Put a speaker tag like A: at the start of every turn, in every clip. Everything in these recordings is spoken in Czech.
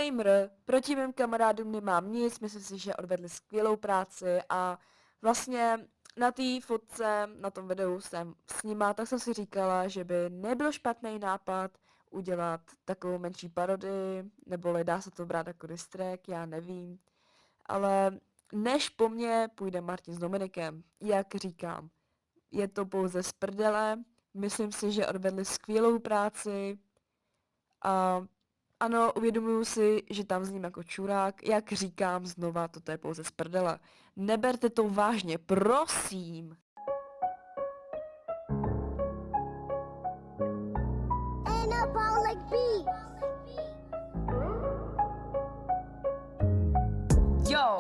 A: Disclaimer, proti mým kamarádům nemám nic, myslím si, že odvedli skvělou práci a vlastně na té fotce, na tom videu jsem s nima, tak jsem si říkala, že by nebyl špatný nápad udělat takovou menší parodii, neboli dá se to brát jako distrack, já nevím. Ale než po mně půjde Martin s Dominikem, jak říkám, je to pouze z prdele, myslím si, že odvedli skvělou práci a ano, uvědomuju si, že tam zním jako čurák, jak říkám znova, toto je pouze z prdele. Neberte to vážně, prosím.
B: Anabolic beats.
C: Jo,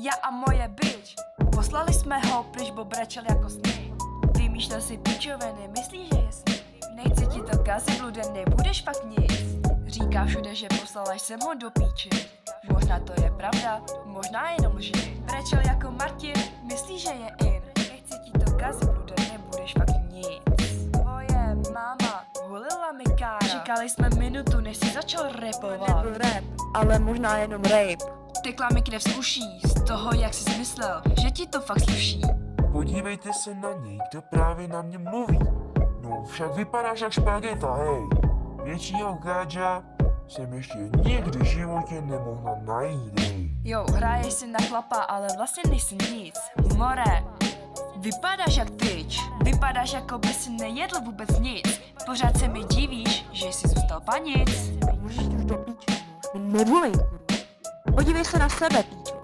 C: já a moje bitch, poslali jsme ho pryč, bo brečel jako sny. Vymýšlel si pičoviny, myslíš, že je sny? Nechci ti to kazit, blude, nebudeš fakt nic. Říká všude, že poslala jsem ho do píči. Možná to je pravda, možná jenom lži. Brečel jako Martin, myslíš, že je in. Nechci ti to kazit, blude, nebudeš fakt nic. Tvoje máma hulila mi kára. Říkali jsme minutu, než jsi začal rapovat.
A: Nebyl rap, ale možná jenom rape.
C: Tekla mi krev z uší, z toho, jak jsi myslel, že ti to fakt sluší.
D: Podívejte se na něj, kdo právě na mě mluví. No, však vypadáš jak špageta, hej. Většího gáča jsem ještě nikdy v životě nemohla najít, hej.
C: Jo, hraješ si na chlapa, ale vlastně nejsi nic. More, vypadáš jak tyč. Vypadáš, jako by si nejedl vůbec nic. Pořád se mi divíš, že jsi zůstal panic.
A: Můžeš už do píče, no. Nevolej, kurva. Podívej se na sebe, píčo.